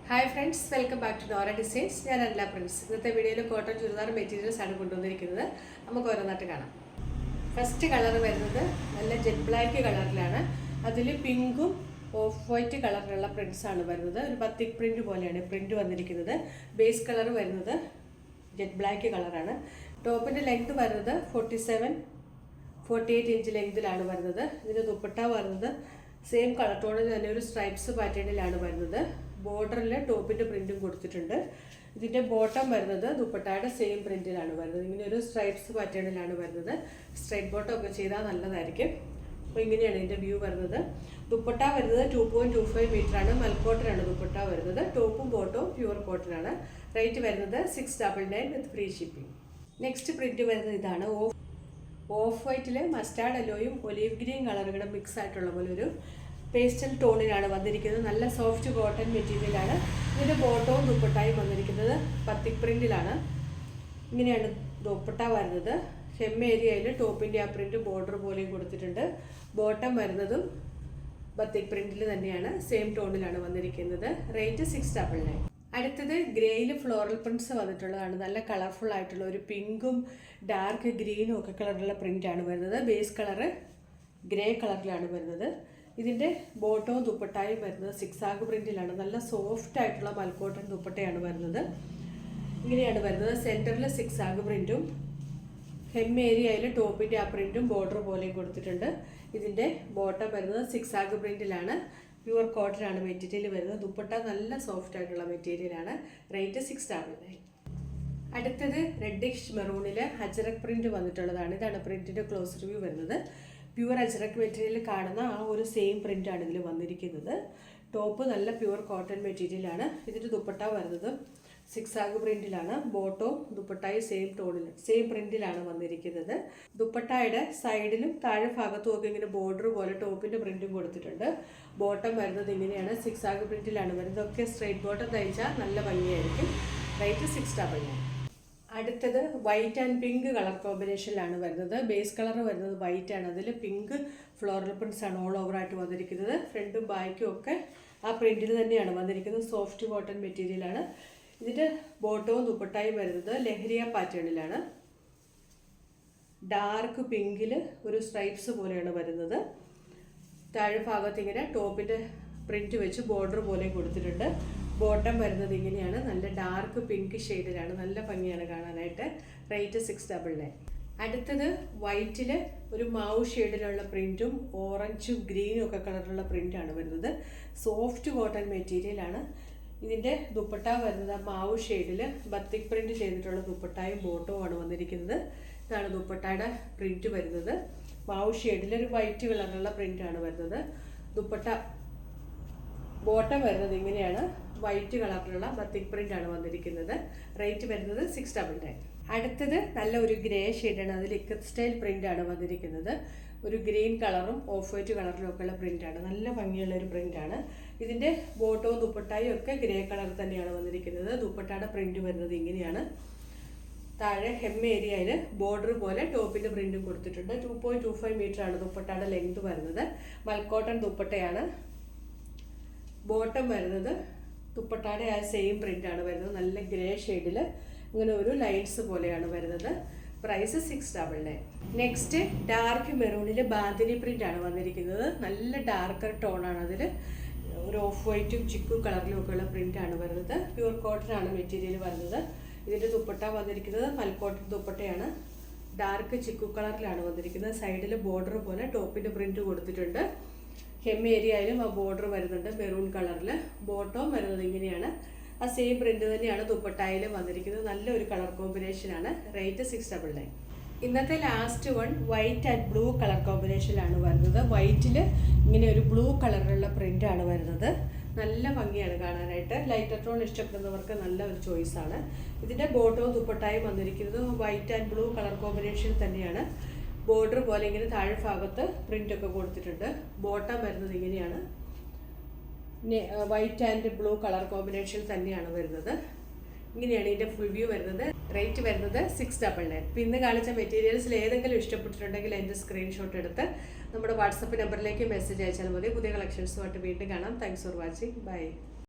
Hi friends, welcome back to Nora designs. ഞാൻ അല്ല Prince. ഇന്നത്തെ വീഡിയോയിൽ കോട്ടൺ ചുരിദാർ മെറ്റീരിയൽസ് ആണ് കൊണ്ടുവന്നിരിക്കുന്നത്. നമുക്ക് ഓരോന്നായിട്ട് കാണാം. ഫസ്റ്റ് കളർ വരുന്നത് നല്ല ജെറ്റ് ബ്ലാക്ക് കളറിലാണ്. അതിൽ പിങ്കും ഓഫ് വൈറ്റ് കളറിലുള്ള പ്രിൻറ്റ്സ് ആണ് വരുന്നത്. ഒരു ബത്തിക് പ്രിൻറ്റ് പോലെയാണ് പ്രിൻറ്റ് വന്നിരിക്കുന്നത്. ബേസ് കളർ വരുന്നത് ജെറ്റ് ബ്ലാക്ക് കളറാണ്. ടോപ്പിൻ്റെ ലെങ്ത് വരുന്നത് 47-48 ഇഞ്ച് ലെങ്തിലാണ് വരുന്നത്. ഇതിൻ്റെ ദുപ്പട്ട വരുന്നത് സെയിം കളർ ടോണിൽ തന്നെ ഒരു സ്ട്രൈപ്സ് പാറ്റേണിലാണ് വരുന്നത്. ബോർഡറിൽ ടോപ്പിൻ്റെ പ്രിൻറ്റും കൊടുത്തിട്ടുണ്ട്. ഇതിൻ്റെ ബോട്ടം വരുന്നത് ദുപ്പട്ടയുടെ സെയിം പ്രിൻറ്റിലാണ് വരുന്നത്. ഇങ്ങനെ ഒരു സ്ട്രൈപ്സ് പാറ്റേണിലാണ് വരുന്നത്. സ്ട്രൈറ്റ് ബോട്ടം ഒക്കെ ചെയ്താൽ നല്ലതായിരിക്കും. അപ്പോൾ ഇങ്ങനെയാണ് ഇതിൻ്റെ വ്യൂ വരുന്നത്. ദുപ്പട്ട വരുന്നത് 2.25 മീറ്ററാണ്. മൽക്കോട്ടനാണ് ദുപ്പട്ട വരുന്നത്. ടോപ്പും ബോട്ടവും പ്യുവർ കോട്ടനാണ്. റേറ്റ് വരുന്നത് 699 with free shipping. Next print വരുന്നത് ഇതാണ്. ഓഫ് വൈറ്റിൽ മസ്റ്റാർഡ് യെല്ലോയും ഒലീവ് ഗ്രീൻ കളറുകളും മിക്സ് ആയിട്ടുള്ള പോലെ ഒരു പേസ്റ്റൽ ടോണിലാണ് വന്നിരിക്കുന്നത്. നല്ല സോഫ്റ്റ് കോട്ടൺ മെറ്റീരിയലാണ്. ഇതിൻ്റെ ബോട്ടവും ദുപ്പട്ടായും വന്നിരിക്കുന്നത് ബത്തിക് പ്രിൻറ്റിലാണ്. ഇങ്ങനെയാണ് ദുപ്പട്ട വരുന്നത്. ഹെം ഏരിയയിൽ ടോപ്പിൻ്റെ ആ പ്രിൻറ്റ് ബോർഡർ പോലെയും കൊടുത്തിട്ടുണ്ട്. ബോട്ടം വരുന്നതും ബത്തിക് പ്രിൻറ്റിൽ തന്നെയാണ്. സെയിം ടോണിലാണ് വന്നിരിക്കുന്നത്. റേറ്റ് 699. അടുത്തത് ഗ്രേയിൽ ഫ്ലോറൽ പ്രിൻറ്റ്സ് വന്നിട്ടുള്ളതാണ്. നല്ല കളർഫുൾ ആയിട്ടുള്ള ഒരു പിങ്കും ഡാർക്ക് ഗ്രീനും ഒക്കെ കളറിലുള്ള പ്രിൻ്റാണ് വരുന്നത്. ബേസ് കളറ് ഗ്രേ കളറിലാണ് വരുന്നത്. ഇതിൻ്റെ ബോട്ടവും ദുപ്പട്ടായും വരുന്നത് സിക്സാഗ് പ്രിൻറ്റിലാണ്. നല്ല സോഫ്റ്റ് ആയിട്ടുള്ള മൽക്കോട്ടൺ ദുപ്പട്ടയാണ് വരുന്നത്. ഇങ്ങനെയാണ് വരുന്നത്. സെൻറ്ററിൽ സിക്സാഗ് പ്രിൻറ്റും ഹെം ഏരിയയിൽ ടോപ്പിൻ്റെ ആ പ്രിൻറ്റും ബോർഡർ പോലെയും കൊടുത്തിട്ടുണ്ട്. ഇതിൻ്റെ ബോട്ടം വരുന്നത് സിക്സാഗ് പ്രിൻറ്റിലാണ്. പ്യുവർ കോട്ടനാണ് മെറ്റീരിയൽ വരുന്നത്. ദുപ്പട്ട നല്ല സോഫ്റ്റ് ആയിട്ടുള്ള മെറ്റീരിയലാണ്. റേറ്റ് 699. അടുത്തത് റെഡിഷ് മെറൂണിൽ അജറക് പ്രിൻറ്റ് വന്നിട്ടുള്ളതാണ്. ഇതാണ് പ്രിൻറ്റിൻ്റെ ക്ലോസ് റിവ്യൂ വരുന്നത്. പ്യുവർ അജറക് മെറ്റീരിയൽ കാണുന്ന ആ ഒരു സെയിം പ്രിൻ്റാണ് ഇതിൽ വന്നിരിക്കുന്നത്. ടോപ്പ് നല്ല പ്യുവർ കോട്ടൺ മെറ്റീരിയലാണ്. ഇതിൻ്റെ ദുപ്പട്ട വരുന്നത് സിക്സാഗ് പ്രിൻറ്റിലാണ്. ബോട്ടവും ദുപ്പട്ടായും സെയിം പ്രിൻറ്റിലാണ് വന്നിരിക്കുന്നത്. ദുപ്പട്ടായുടെ സൈഡിലും താഴെ ഭാഗത്തും ഒക്കെ ഇങ്ങനെ ബോർഡർ പോലെ ടോപ്പിൻ്റെ പ്രിൻറ്റും കൊടുത്തിട്ടുണ്ട്. ബോട്ടം വരുന്നത് ഇങ്ങനെയാണ്. സിക്സാഗ് പ്രിൻറ്റിലാണ് വരുന്നത്. ഒക്കെ സ്ട്രെയിറ്റ് ബോട്ടം തയ്ച്ചാൽ നല്ല ഭംഗിയായിരിക്കും. റേറ്റ് 699. അടുത്തത് വൈറ്റ് ആൻഡ് പിങ്ക് കളർ കോമ്പിനേഷനിലാണ് വരുന്നത്. ബേസ് കളർ വരുന്നത് വൈറ്റ് ആണ്. അതിൽ പിങ്ക് ഫ്ലോറൽ പ്രിൻറ്റ്സ് ആണ് ഓൾ ഓവർ ആയിട്ട് വന്നിരിക്കുന്നത്. ഫ്രണ്ടും ബാക്കും ഒക്കെ ആ പ്രിൻറ്റിൽ തന്നെയാണ് വന്നിരിക്കുന്നത്. സോഫ്റ്റ് കോട്ടൺ മെറ്റീരിയലാണ്. ഇതിൻ്റെ ബോട്ടവും ദുപ്പട്ടായും വരുന്നത് ലഹരിയ പാറ്റേണിലാണ്. ഡാർക്ക് പിങ്കിൽ ഒരു സ്ട്രൈപ്സ് പോലെയാണ് വരുന്നത്. താഴെ ഭാഗത്ത് ഇങ്ങനെ ടോപ്പിൻ്റെ പ്രിൻറ്റ് വെച്ച് ബോർഡർ പോലെ കൊടുത്തിട്ടുണ്ട്. ബോട്ടം വരുന്നത് ഇങ്ങനെയാണ്. നല്ല ഡാർക്ക് പിങ്ക് ഷെയ്ഡിലാണ്. നല്ല ഭംഗിയാണ് കാണാനായിട്ട്. റേറ്റ് 699. അടുത്തത് വൈറ്റിൽ ഒരു മാവ് ഷെയ്ഡിലുള്ള പ്രിൻറ്റും ഓറഞ്ചും ഗ്രീനും ഒക്കെ കളറിലുള്ള പ്രിൻ്റാണ് വരുന്നത്. സോഫ്റ്റ് കോട്ടൺ മെറ്റീരിയലാണ്. ഇതിൻ്റെ ദുപ്പട്ട വരുന്നത് ആ മാവ് ഷെയ്ഡിൽ ബത്തിക് പ്രിൻറ്റ് ചെയ്തിട്ടുള്ള ദുപ്പട്ടായും ബോട്ടവും ആണ് വന്നിരിക്കുന്നത്. ഇതാണ് ദുപ്പട്ടയുടെ പ്രിൻറ്റ് വരുന്നത്. മാവ് ഷെയ്ഡിൽ ഒരു വൈറ്റ് കളറിലുള്ള പ്രിൻ്റാണ് വരുന്നത്. ദുപ്പട്ട ബോട്ടം വരുന്നത് ഇങ്ങനെയാണ്. വൈറ്റ് കളറിലുള്ള ബത്തിക് പ്രിൻ്റാണ് വന്നിരിക്കുന്നത്. റേറ്റ് വരുന്നത് 699. അടുത്തത് നല്ല ഒരു ഗ്രേ ഷെയ്ഡാണ്. അതിൽ ഇക്കത്ത് സ്റ്റൈൽ പ്രിൻ്റാണ് വന്നിരിക്കുന്നത്. ഒരു ഗ്രീൻ കളറും ഓഫ് വൈറ്റ് കളറിലും ഒക്കെയുള്ള പ്രിൻ്റാണ്. നല്ല ഭംഗിയുള്ള ഒരു പ്രിൻ്റാണ്. ഇതിൻ്റെ ബോട്ടവും ദുപ്പട്ടായും ഒക്കെ ഗ്രേ കളർ തന്നെയാണ് വന്നിരിക്കുന്നത്. ദുപ്പട്ടയുടെ പ്രിൻറ്റ് വരുന്നത് ഇങ്ങനെയാണ്. താഴെ ഹെം ഏരിയയിൽ ബോർഡർ പോലെ ടോപ്പിൻ്റെ പ്രിൻറ്റും കൊടുത്തിട്ടുണ്ട്. 2.25 മീറ്ററാണ് ദുപ്പട്ടയുടെ ലെങ്ത് വരുന്നത്. മൽക്കോട്ടൺ ദുപ്പട്ടയാണ്. ബോട്ടം വരുന്നത് ദുപ്പട്ടയുടെ ആ സെയിം പ്രിൻ്റാണ് വരുന്നത്. നല്ല ഗ്രേ ഷെയ്ഡിൽ ഇങ്ങനെ ഒരു ലൈൻസ് പോലെയാണ് വരുന്നത്. പ്രൈസ് 699. നെക്സ്റ്റ് ഡാർക്ക് മെറൂണിൽ ബാന്തിനി പ്രിൻ്റാണ് വന്നിരിക്കുന്നത്. നല്ല ഡാർക്കർ ടോണാണ്. അതിൽ ഒരു ഓഫ് വൈറ്റും ചിക്കു കളറിലും ഒക്കെയുള്ള പ്രിൻ്റാണ് വരുന്നത്. പ്യുവർ കോട്ടനാണ് മെറ്റീരിയൽ വരുന്നത്. ഇതിൻ്റെ ദുപ്പട്ട വന്നിരിക്കുന്നത് മൽക്കോട്ടൺ ദുപ്പട്ടയാണ്. ഡാർക്ക് ചിക്കു കളറിലാണ് വന്നിരിക്കുന്നത്. സൈഡിൽ ബോർഡർ പോലെ ടോപ്പിൻ്റെ പ്രിൻറ്റ് കൊടുത്തിട്ടുണ്ട്. ഹെം ഏരിയയിലും ആ ബോർഡർ വരുന്നുണ്ട് മെറൂൺ കളറിൽ. ബോട്ടവും വരുന്നത് ഇങ്ങനെയാണ്. ആ സെയിം പ്രിൻറ്റ് തന്നെയാണ് ദുപ്പട്ടായിലും വന്നിരിക്കുന്നത്. നല്ലൊരു കളർ കോമ്പിനേഷനാണ്. റേറ്റ് 699. ഇന്നത്തെ last one white and blue colour കോമ്പിനേഷനിലാണ് വരുന്നത്. വൈറ്റിൽ ഇങ്ങനെ ഒരു ബ്ലൂ കളറിലുള്ള പ്രിൻ്റാണ് വരുന്നത്. നല്ല ഭംഗിയാണ് കാണാനായിട്ട്. ലൈറ്റർ ടോൺ ഇഷ്ടപ്പെടുന്നവർക്ക് നല്ല ഒരു ചോയ്സാണ്. ഇതിൻ്റെ ബോട്ടവും ദുപ്പട്ടായും വന്നിരിക്കുന്നത് white and blue colour combination തന്നെയാണ്. ബോർഡർ പോലെ ഇങ്ങനെ താഴെ ഭാഗത്ത് പ്രിൻ്റൊക്കെ കൊടുത്തിട്ടുണ്ട്. ബോട്ടം വരുന്നത് ഇങ്ങനെയാണ്. White and blue colour combination തന്നെയാണ് വരുന്നത്. ഇങ്ങനെയാണ് ഇതിൻ്റെ ഫുൾ വ്യൂ വരുന്നത്. റേറ്റ് വരുന്നത് 699. അപ്പോൾ ഇന്ന് കാണിച്ച മെറ്റീരിയൽസിൽ ഏതെങ്കിലും ഇഷ്ടപ്പെട്ടിട്ടുണ്ടെങ്കിൽ എൻ്റെ സ്ക്രീൻഷോട്ട് എടുത്ത് നമ്മുടെ വാട്സപ്പ് നമ്പറിലേക്ക് മെസ്സേജ് അയച്ചാൽ മതി. പുതിയ കളക്ഷൻസുമായിട്ട് വീണ്ടും കാണാം. Thanks for watching. ബൈ.